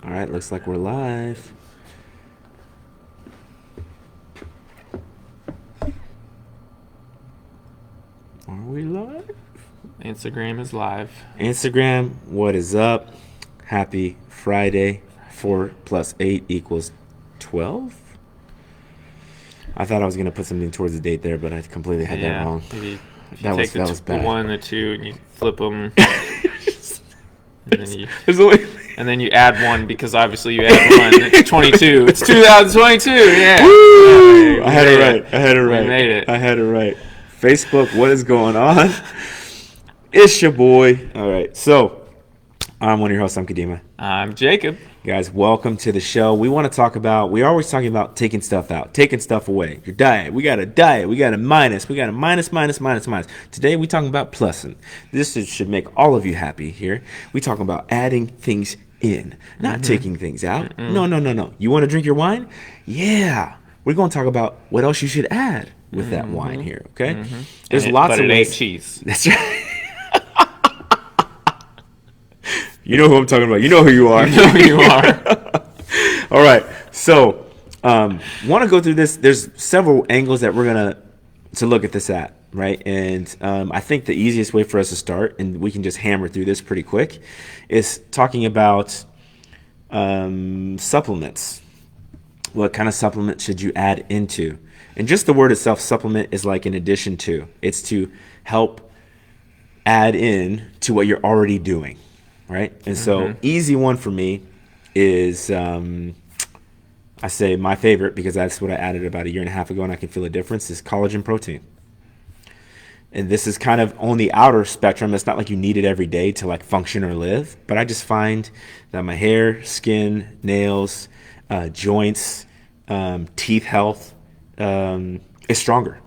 All right, looks like we're live. Are we live? Instagram is live. Instagram, what is up? Happy Friday. 4 plus 8 equals 12? I thought I was going to put something towards the date there, but I completely had that Yeah, wrong. if you That was take that was the bad. one and the two and you flip them, and then you There's only and then you add one because obviously you add one. It's 22. It's 2022. Yeah. Woo! We I had it made right. I had it We right. made it. I had it right. Facebook, what is going on? It's your boy. All right. So, I'm one of your hosts. I'm Kadimah. I'm Jacob. Guys, welcome to the show. We're always talking about taking stuff out, taking stuff away. Your diet. We got a diet. We got a minus. We got a minus, minus, minus, minus. Today, we talking about plussing. Should make all of you happy here. We talking about adding things in, not taking things out. No, no, no, no. You want to drink your wine? Yeah. We're going to talk about what else you should add with that wine here, okay? There's lots But of it ain't ways. cheese. That's right. You know who I'm talking about. You know who you are. You know who you are. All right. So, want to go through this. There's several angles that we're gonna to look at this at, right? And I think the easiest way for us to start, and we can just hammer through this pretty quick, is talking about supplements. What kind of supplement should you add into? And just the word itself, supplement, is like in addition to. It's to help add in to what you're already doing, right? And so, easy one for me is I say my favorite because that's what I added about a year and a half ago, and I can feel a difference. Is collagen protein, and this is kind of on the outer spectrum. It's not like you need it every day to like function or live, but I just find that my hair, skin, nails, joints, teeth health is stronger.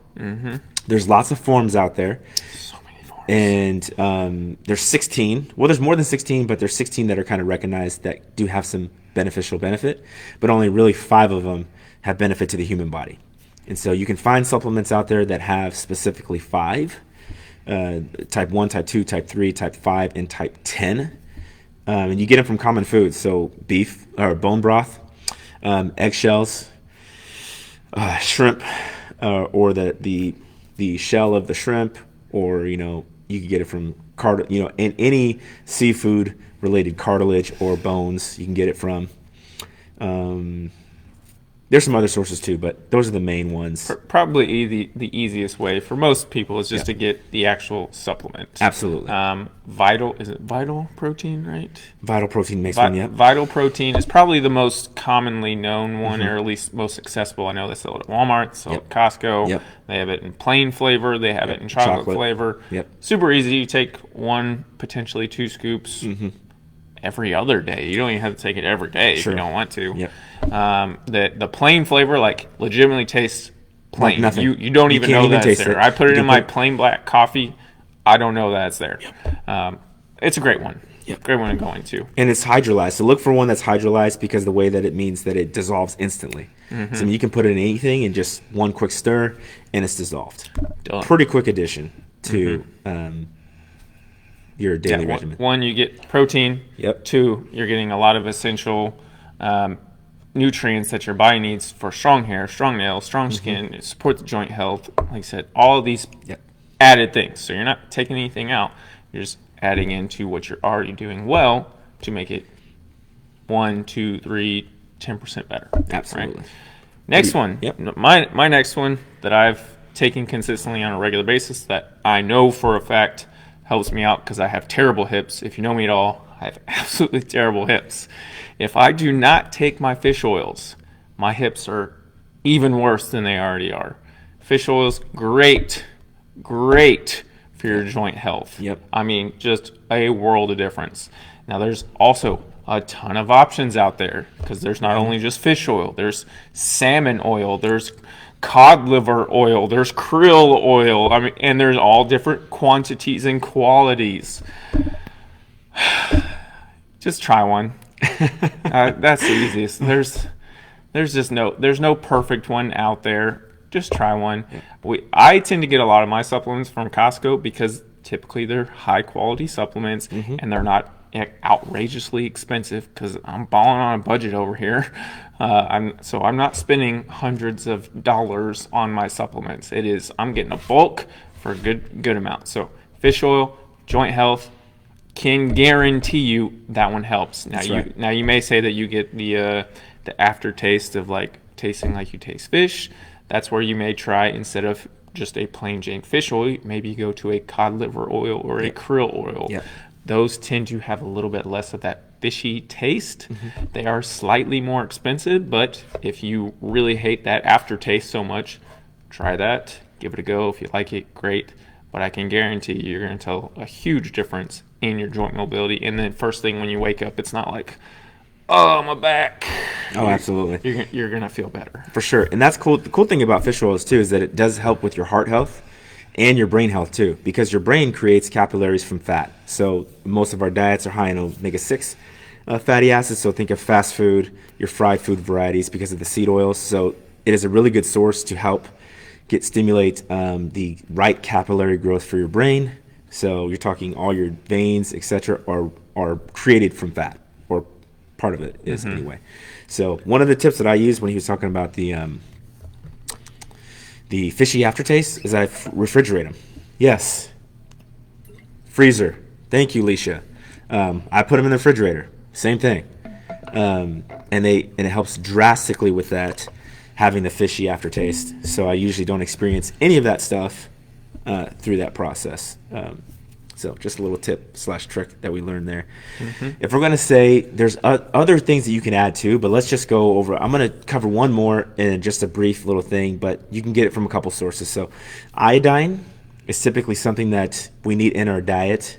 There's lots of forms out there. So many forms. And there's 16. Well, there's more than 16, but there's 16 that are kind of recognized that do have some beneficial benefit, but only really 5 of them have benefit to the human body. And so you can find supplements out there that have specifically 5, type 1, type 2, type 3, type 5, and type 10. And you get them from common foods, so beef or bone broth, eggshells, shrimp, or the shell of the shrimp, or you can get it from in any seafood related cartilage or bones. You can get it from. There's some other sources too, but those are the main ones. Probably the easiest way for most people is just Yeah. to get the actual supplement. Absolutely. Is it Vital Protein, right? Vital protein makes one. Yep. Vital Protein is probably the most commonly known one, or at least most accessible. I know they sell it at Walmart, sell it Yep. at Costco. Yep. They have it in plain flavor. They have it in chocolate flavor. Yep. Super easy. You take 1, potentially 2 scoops every other day. You don't even have to take it every day if Sure. you don't want to. Yep. The plain flavor, like, legitimately tastes plain. Like nothing. You don't You even can't know even that's taste there. it. I put You it in can my put- plain black coffee. I don't know that it's there. It's a great one. Yep. Great one to go into. And it's hydrolyzed. So look for one that's hydrolyzed because the way that it means that it dissolves instantly. So you can put it in anything and just one quick stir and it's dissolved. Done. Pretty quick addition to your daily Yeah, regimen. one, you get protein. Yep. 2, you're getting a lot of essential nutrients that your body needs for strong hair, strong nails, strong skin, support the joint health. Like I said, all of these Yep. added things. So you're not taking anything out. You're just adding into what you're already doing well to make it 1, 2, 3, 10% better. Absolutely. Right? Next one. Yep. My next one that I've taken consistently on a regular basis that I know for a fact helps me out because I have terrible hips. If you know me at all, I have absolutely terrible hips. If I do not take my fish oils, my hips are even worse than they already are. Fish oils, great for your joint health. Yep. I mean, just a world of difference. Now, there's also a ton of options out there because there's not only just fish oil, there's salmon oil, there's cod liver oil, there's krill oil. I mean, and there's all different quantities and qualities. Just try one. That's the easiest. There's no perfect one out there. Just try one. I tend to get a lot of my supplements from Costco because typically they're high quality supplements and they're not outrageously expensive because I'm balling on a budget over here. I'm not spending hundreds of dollars on my supplements. I'm getting a bulk for a good amount. So fish oil, joint health, can guarantee you that one helps. Now now you may say that you get the aftertaste of like tasting like you taste fish. That's where you may try, instead of just a plain Jane fish oil, maybe you go to a cod liver oil or a krill oil. Yep. Those tend to have a little bit less of that fishy taste. They are slightly more expensive, but if you really hate that aftertaste so much, try that. Give it a go. If you like it, great. But I can guarantee you're going to tell a huge difference in your joint mobility. And then first thing when you wake up, it's not like, oh, my back. Oh, absolutely. You're going to feel better. For sure. And that's cool. The cool thing about fish oils, too, is that it does help with your heart health and your brain health, too, because your brain creates capillaries from fat. So most of our diets are high in omega-6 fatty acids. So think of fast food, your fried food varieties because of the seed oils. So it is a really good source to help stimulate the right capillary growth for your brain. So you're talking all your veins, etc., are created from fat, or part of it is anyway. So one of the tips that I used when he was talking about the fishy aftertaste is I refrigerate them. Yes. Freezer. Thank you, Leisha. I put them in the refrigerator. Same thing. And it helps drastically with that, having the fishy aftertaste. So I usually don't experience any of that stuff through that process. So just a little tip / trick that we learned there. If we're going to say there's other things that you can add too, but let's just go over. I'm going to cover one more in just a brief little thing, but you can get it from a couple sources. So iodine is typically something that we need in our diet,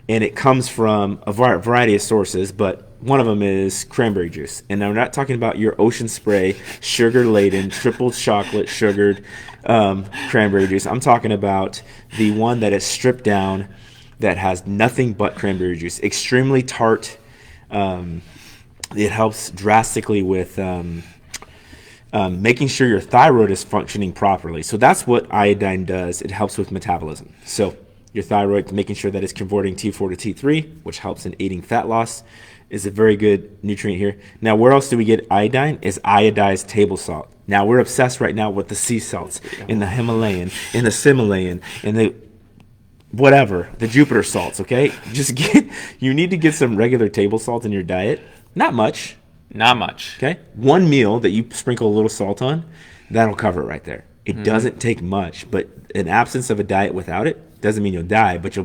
and it comes from a variety of sources, but one of them is cranberry juice. And now we're not talking about your ocean spray, sugar-laden, triple chocolate sugared cranberry juice. I'm talking about the one that is stripped down, that has nothing but cranberry juice. Extremely tart. It helps drastically with making sure your thyroid is functioning properly. So that's what iodine does. It helps with metabolism. So your thyroid, making sure that it's converting T4 to T3, which helps in aiding fat loss, is a very good nutrient here. Now, where else do we get iodine? Is iodized table salt. Now, we're obsessed right now with the sea salts, in the Himalayan, in the Himalayan, in the whatever, the Jupiter salts, okay? You need to get some regular table salt in your diet. Not much. Not much. Okay? One meal that you sprinkle a little salt on, that'll cover it right there. It doesn't take much, but an absence of a diet without it doesn't mean you'll die, but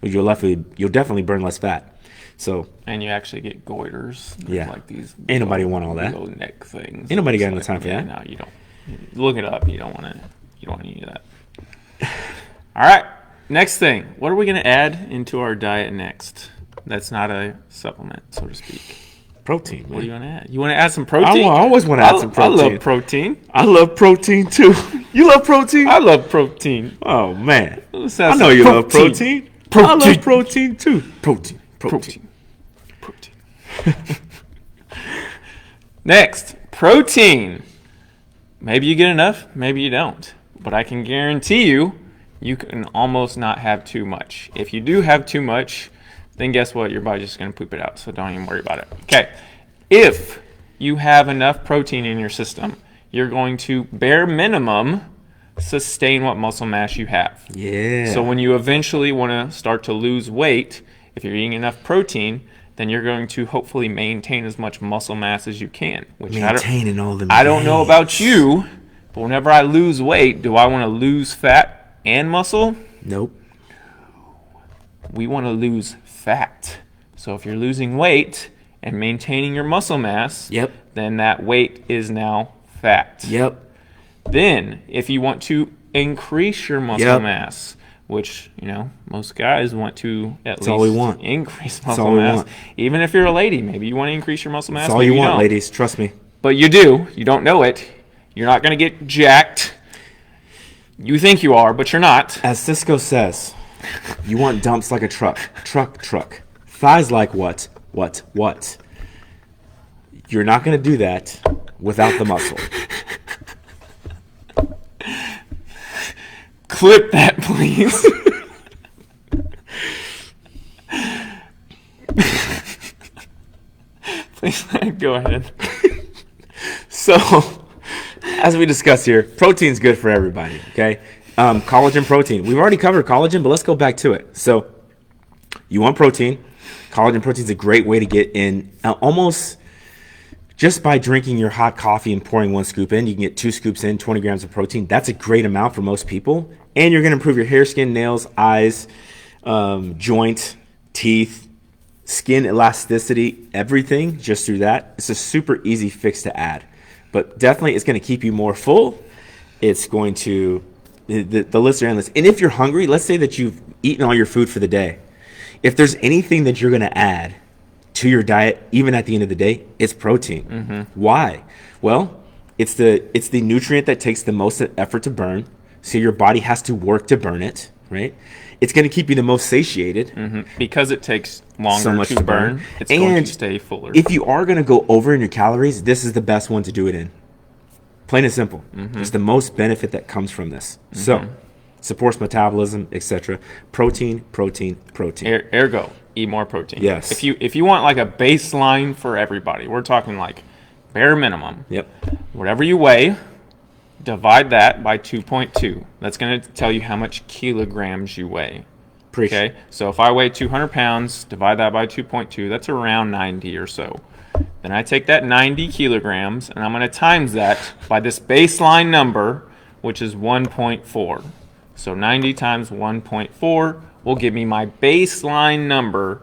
you'll definitely burn less fat. So, and you actually get goiters. Yeah. Like these ain't nobody want all that. little neck things. Ain't nobody got no time for that. No, you don't. Look it up. You don't want any of that. All right. Next thing. What are we going to add into our diet next? That's not a supplement, so to speak. Protein. What do you want to add? You want to add some protein? I always want to add some protein. I love protein. I love protein too. You love protein? I love protein. Oh man. I know you love protein. I love protein too. Protein. Next, protein. Maybe you get enough, maybe you don't. But I can guarantee you can almost not have too much. If you do have too much, then guess what? Your body's just going to poop it out, so don't even worry about it. Okay, if you have enough protein in your system, you're going to, bare minimum, sustain what muscle mass you have. Yeah. So when you eventually want to start to lose weight, if you're eating enough protein, then you're going to hopefully maintain as much muscle mass as you can. Which I don't know about you, but whenever I lose weight, do I want to lose fat and muscle? Nope. We want to lose fat. So if you're losing weight and maintaining your muscle mass, yep, then that weight is now fat. Yep. Then if you want to increase your muscle mass, which, most guys want to at least increase muscle mass. Even if you're a lady, maybe you want to increase your muscle mass. That's all you want, ladies. Trust me. But you do. You don't know it. You're not going to get jacked. You think you are, but you're not. As Cisco says, you want dumps like a truck. Truck. Thighs like what? You're not going to do that without the muscle. Clip that, please. Please go ahead. So, as we discussed here, protein's good for everybody, okay? Collagen protein. We've already covered collagen, but let's go back to it. So, you want protein. Collagen protein is a great way to get in almost just by drinking your hot coffee and pouring 1 scoop in. You can get 2 scoops in, 20 grams of protein. That's a great amount for most people. And you're going to improve your hair, skin, nails, eyes, joints, teeth, skin elasticity, everything just through that. It's a super easy fix to add. But definitely it's going to keep you more full. It's going to, the lists are endless. And if you're hungry, let's say that you've eaten all your food for the day. If there's anything that you're going to add to your diet, even at the end of the day, it's protein. Mm-hmm. Why? Well, it's the nutrient that takes the most effort to burn. So your body has to work to burn it, right? It's going to keep you the most satiated. Mm-hmm. Because it takes longer to burn, it's and going to stay fuller. If you are going to go over in your calories, this is the best one to do it in. Plain and simple. Mm-hmm. It's the most benefit that comes from this. Mm-hmm. So, supports metabolism, etc. Protein, protein, protein. Ergo, eat more protein. Yes. If you want like a baseline for everybody, we're talking like bare minimum. Yep. Whatever you weigh, divide that by 2.2. That's going to tell you how much kilograms you weigh. Okay, so if I weigh 200 pounds, divide that by 2.2, that's around 90 or so. Then I take that 90 kilograms, and I'm going to times that by this baseline number, which is 1.4. So 90 times 1.4 will give me my baseline number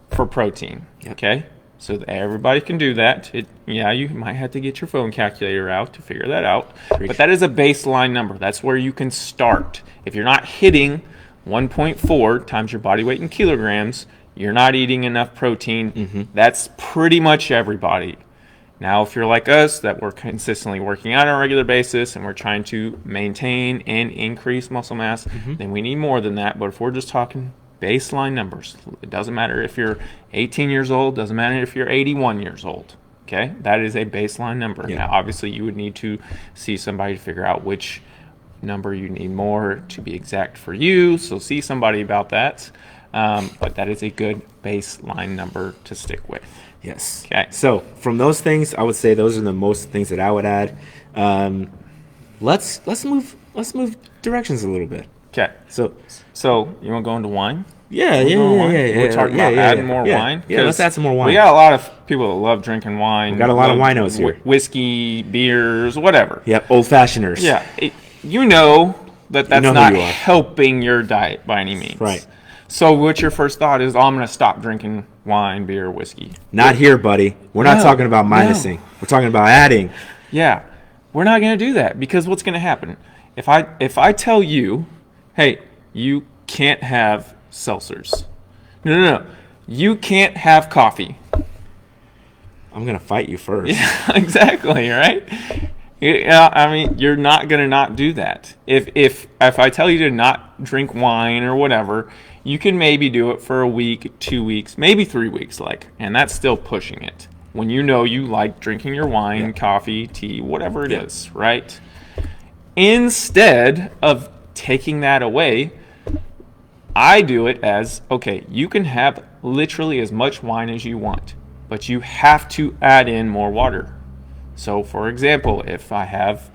for protein. Yep. Okay, so everybody can do that. You might have to get your phone calculator out to figure that out. But that is a baseline number. That's where you can start. If you're not hitting 1.4 times your body weight in kilograms, you're not eating enough protein. Mm-hmm. That's pretty much everybody. Now, if you're like us, that we're consistently working out on a regular basis and we're trying to maintain and increase muscle mass, then we need more than that. But if we're just talking baseline numbers, it doesn't matter if you're 18 years old, doesn't matter if you're 81 years old. Okay, that is a baseline number. Yeah. Now, obviously, you would need to see somebody to figure out which number you need more to be exact for you, so see somebody about that, but that is a good baseline number to stick with. Yes. Okay, so from those things, I would say those are the most things that I would add. Let's move directions a little bit. Okay, so you want to go into wine? Yeah. We're talking about adding more wine. Yeah, let's add some more wine. We got a lot of people that love drinking wine. We got a lot of winos here. Whiskey, beers, whatever. Yep, old fashioners. Yeah. You know that's not helping your diet by any means. Right. So what's your first thought is, I'm going to stop drinking wine, beer, whiskey. Not here, buddy. We're not talking about minusing. We're talking about adding. Yeah. We're not going to do that, because what's going to happen? If I tell you, hey, you can't have seltzers. No. You can't have coffee. I'm going to fight you first. Yeah, exactly, right? Yeah, I mean, you're not gonna not do that. If I tell you to not drink wine or whatever, you can maybe do it for a week, 2 weeks, maybe 3 weeks, and that's still pushing it. When you know you like drinking your wine, coffee, tea, whatever it is, right? Instead of taking that away, I do it as, okay, you can have literally as much wine as you want, but you have to add in more water. So, for example, if I have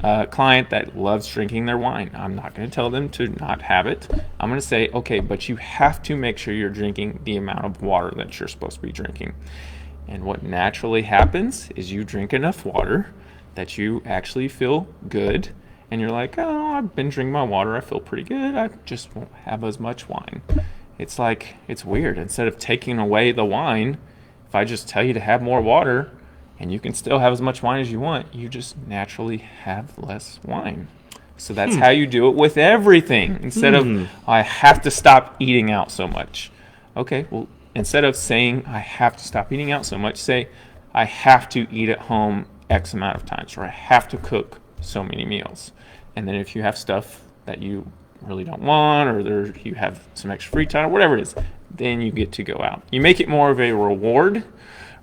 a client that loves drinking their wine, I'm not going to tell them to not have it. I'm going to say, okay, but you have to make sure you're drinking the amount of water that you're supposed to be drinking. And what naturally happens is you drink enough water that you actually feel good. And you're like, oh, I've been drinking my water. I feel pretty good. I just won't have as much wine. It's like, it's weird. Instead of taking away the wine, if I just tell you to have more water, and you can still have as much wine as you want, you just naturally have less wine. So that's how you do it with everything. Instead of, I have to stop eating out so much. Okay, well, instead of saying, I have to stop eating out so much, say, I have to eat at home X amount of times, or I have to cook so many meals. And then if you have stuff that you really don't want, or you have some extra free time, or whatever it is, then you get to go out. You make it more of a reward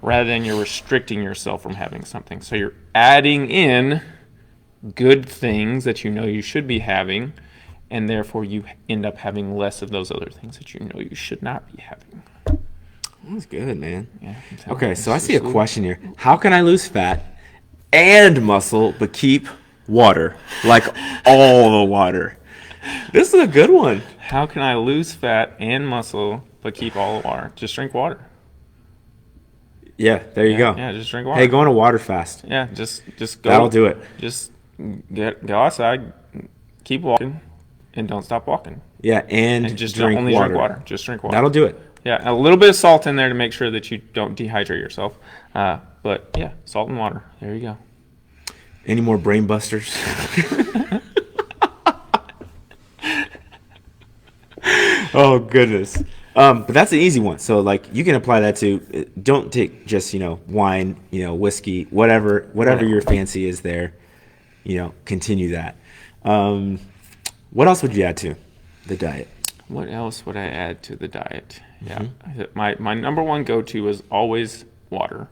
rather than you're restricting yourself from having something. So you're adding in good things that you know you should be having, and therefore you end up having less of those other things that you know you should not be having. That's good, man. Yeah. I'm telling Okay, you, so I it's see a just- question here. How can I lose fat and muscle but keep water? Like all the water. This is a good one. How can I lose fat and muscle but keep all the water? Just drink water. Yeah, there you go. Yeah, just drink water. Hey, go on a water fast. Yeah, just go. That'll do it. Just go outside, keep walking, and don't stop walking. Yeah, and Just drink only water. drink water. Just drink water. That'll do it. Yeah, a little bit of salt in there to make sure that you don't dehydrate yourself. But yeah, salt and water. There you go. Any more brain busters? Oh goodness. But that's an easy one. So like you can apply that to don't take just, wine, whiskey, whatever your fancy is there, continue that. What else would you add to the diet? What else would I add to the diet? Yeah, my number one go-to is always water.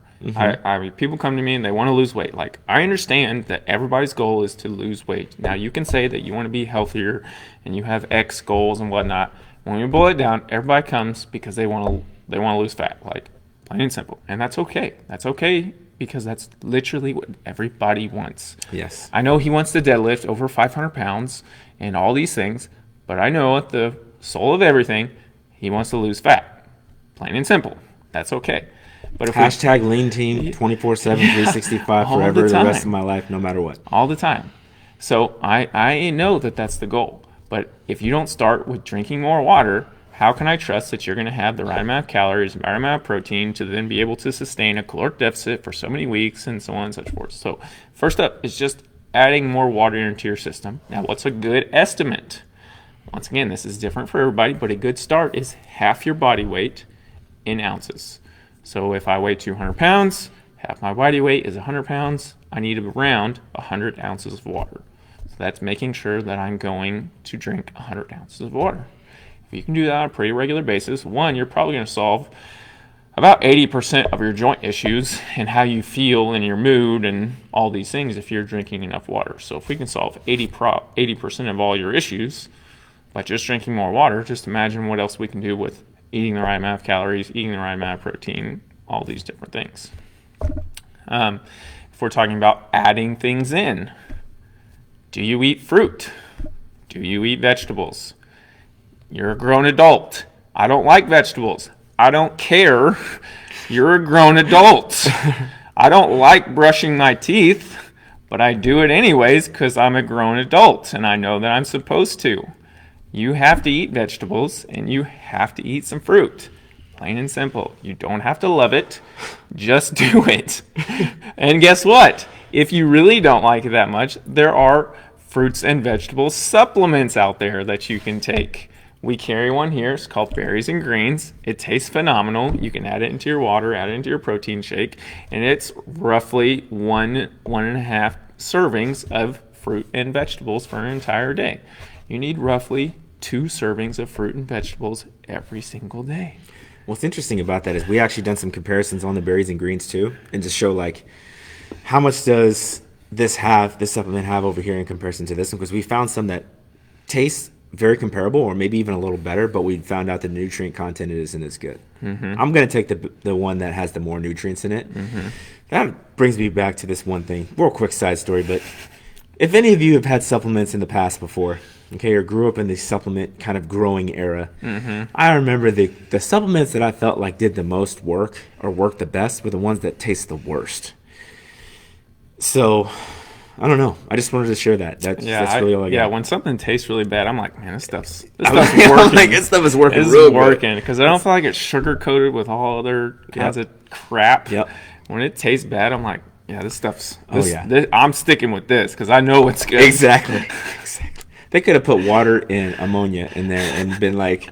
People come to me and they want to lose weight. Like, I understand that everybody's goal is to lose weight. Now, you can say that you want to be healthier and you have X goals and whatnot. When you boil it down, everybody comes because they want to lose fat, like plain and simple, and that's okay. That's okay because that's literally what everybody wants. Yes. I know he wants to deadlift over 500 pounds and all these things, but I know at the soul of everything, he wants to lose fat, plain and simple. That's okay. But if Hashtag lean team 24/7, 365 all forever, the the time. rest of my life, no matter what. all the time. So I know that that's the goal. But if you don't start with drinking more water, how can I trust that you're going to have the right amount of calories, the right amount of protein to then be able to sustain a caloric deficit for so many weeks and so on and so forth? So first up is just adding more water into your system. Now, what's a good estimate? Once again, this is different for everybody, but a good start is half your body weight in ounces. So if I weigh 200 pounds, half my body weight is 100 pounds, I need around 100 ounces of water. So that's making sure that I'm going to drink 100 ounces of water. If you can do that on a pretty regular basis, one, you're probably going to solve about 80% of your joint issues and how you feel and your mood and all these things if you're drinking enough water. So if we can solve 80% of all your issues by just drinking more water, just imagine what else we can do with eating the right amount of calories, eating the right amount of protein, all these different things. If we're talking about adding things in, do you eat fruit? Do you eat vegetables? You're a grown adult. I don't like vegetables. I don't care. You're a grown adult. I don't like brushing my teeth, but I do it anyways because I'm a grown adult and I know that I'm supposed to. You have to eat vegetables and you have to eat some fruit. Plain and simple. You don't have to love it. Just do it. And guess what? If you really don't like it that much, there are fruits and vegetable supplements out there that you can take. We carry one here. It's called Berries and Greens. It tastes phenomenal. You can add it into your water, add it into your protein shake, and it's roughly one and a half servings of fruit and vegetables for an entire day. You need roughly 2 servings of fruit and vegetables every single day. What's interesting about that is we actually done some comparisons on the berries and greens too, and to show like how much does this supplement have over here in comparison to this one, because we found some that taste very comparable or maybe even a little better, but we found out the nutrient content isn't as good. I'm going to take the one that has the more nutrients in it. That brings me back to this one thing. Real quick side story, but if any of you have had supplements in the past before, okay, or grew up in the supplement kind of growing era, I remember the supplements that I felt like did the most work or worked the best were the ones that taste the worst. So, I don't know. I just wanted to share that. That's really all I got. Yeah, when something tastes really bad, I'm like, man, this stuff's working. Like, this stuff is working This real is good. working because I don't feel like it's sugar coated with all other kinds of crap. Yep. When it tastes bad, I'm like, yeah, this stuff's. yeah. I'm sticking with this because I know it's good. Exactly. They could have put water and ammonia in there and been like,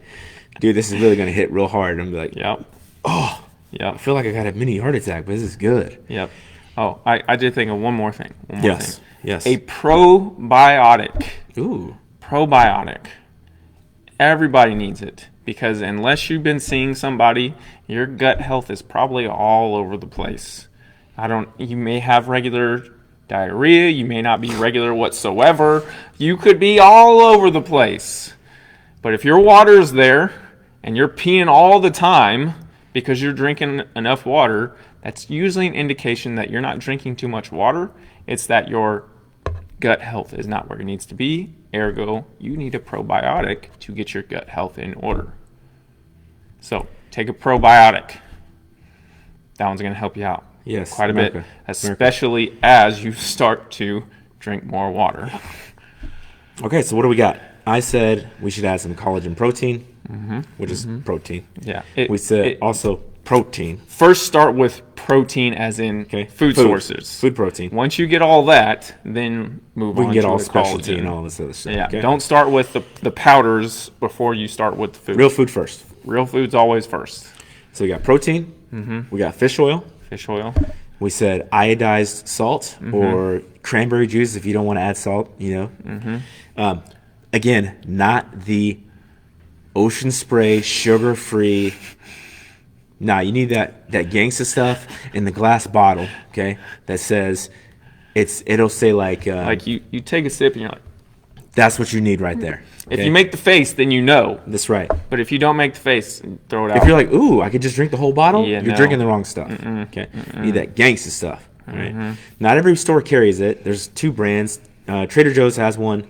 dude, this is really going to hit real hard. And I'm like, Yep. oh, I Yep. feel like I got a mini heart attack, but this is good. Yep. Oh, I did think of one more thing. Yes. A probiotic. Ooh. Probiotic. Everybody needs it because unless you've been seeing somebody, your gut health is probably all over the place. You may have regular diarrhea, you may not be regular whatsoever. You could be all over the place. But if your water's there and you're peeing all the time, Because you're drinking enough water, that's usually an indication that you're not drinking too much water. It's that your gut health is not where it needs to be. Ergo, you need a probiotic to get your gut health in order. So take a probiotic. That one's going to help you out Yes, quite a bit, America. especially as you start to drink more water. Okay, so what do we got? I said we should add some collagen protein, which is protein. Yeah. We said also protein. First start with protein as in food sources. Food protein. Once you get all that, then move We on can get to all the specialty collagen. and all this other stuff. Yeah, okay? don't start with the powders before you start with the food. Real food first. Real food's always first. So we got protein. We got fish oil. Fish oil. We said iodized salt or cranberry juice if you don't want to add salt, Again, not the ocean spray, sugar-free. Nah, you need that gangsta stuff in the glass bottle, okay, that says it'll say like You take a sip and you're like, that's what you need right there. if okay? you make the face, then you know. That's right. But if you don't make the face, throw it out. If you're like, ooh, I could just drink the whole bottle, Yeah, you're no. drinking the wrong stuff. Okay, you need that gangsta stuff. Right? Not every store carries it. There's 2 brands. Trader Joe's has one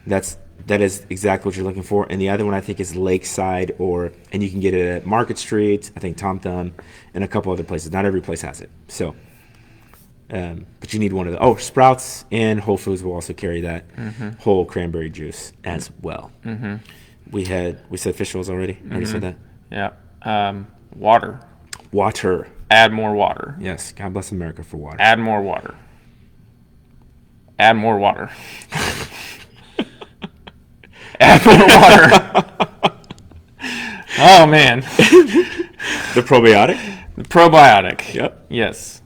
that is exactly what you're looking for, and the other one I think is Lakeside, and you can get it at Market Street, I think Tom Thumb, and a couple other places. Not every place has it. So, but you need one of the. Oh, Sprouts and Whole Foods will also carry that whole cranberry juice as well. We said fish oils already. Already said that. Yeah. Water. Water. Add more water. Yes. God bless America for water. Add more water. Add more water. Add more water. Oh, man. The probiotic. The probiotic. Yep. Yes.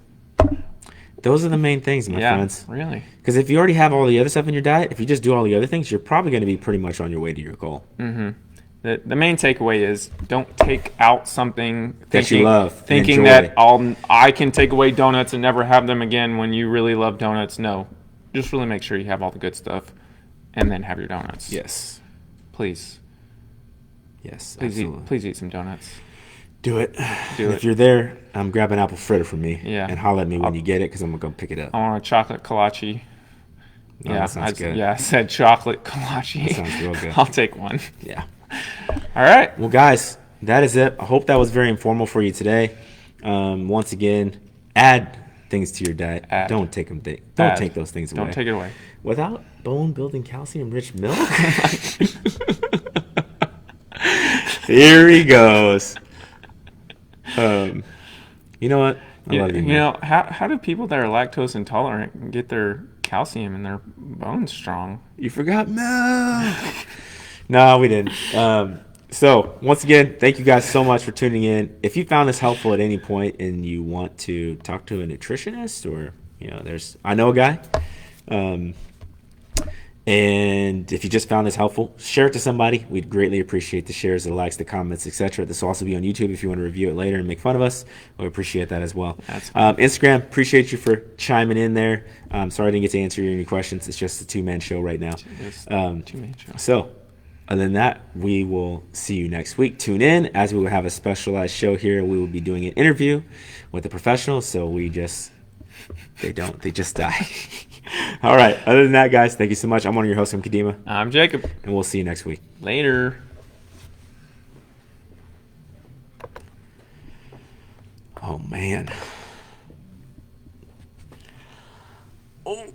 Those are the main things, my friends. Really. Because if you already have all the other stuff in your diet, if you just do all the other things, you're probably going to be pretty much on your way to your goal. The main takeaway is don't take out something That you love and thinking enjoy. that I can take away donuts and never have them again when you really love donuts. No. Just really make sure you have all the good stuff and then have your donuts. Yes. Please. Yes, Please absolutely. eat some donuts. Do it. Do If it. you're there, grab an apple fritter for me. Yeah. And holler at me when you get it because I'm going to go pick it up. I want a chocolate kolache. Oh, that sounds good. Yeah, I said chocolate kolache. That sounds real good. I'll take one. Yeah. All right. Well, guys, that is it. I hope that was very informal for you today. Once again, add things to your diet. Add. Don't take them. Don't Add. take those things away. Don't take it away. Without bone-building calcium-rich milk? Here he goes. You know what? I love you, man. You know, how do people that are lactose intolerant get their calcium in their bones strong? You forgot milk. No, we didn't. So, once again, thank you guys so much for tuning in. If you found this helpful at any point and you want to talk to a nutritionist or, I know a guy. And if you just found this helpful, share it to somebody. We'd greatly appreciate the shares, the likes, the comments, etc. This will also be on YouTube if you want to review it later and make fun of us. We appreciate that as well. Instagram, appreciate you for chiming in there. Sorry I didn't get to answer any questions. It's just a 2-man show right now. Two-man show. So, other than that, we will see you next week. Tune in as we will have a specialized show here. We will be doing an interview with a professional. So they just die. All right. Other than that, guys, thank you so much. I'm one of your hosts, Kadimah, I'm Jacob. and we'll see you next week. Later. Oh, man. Oh.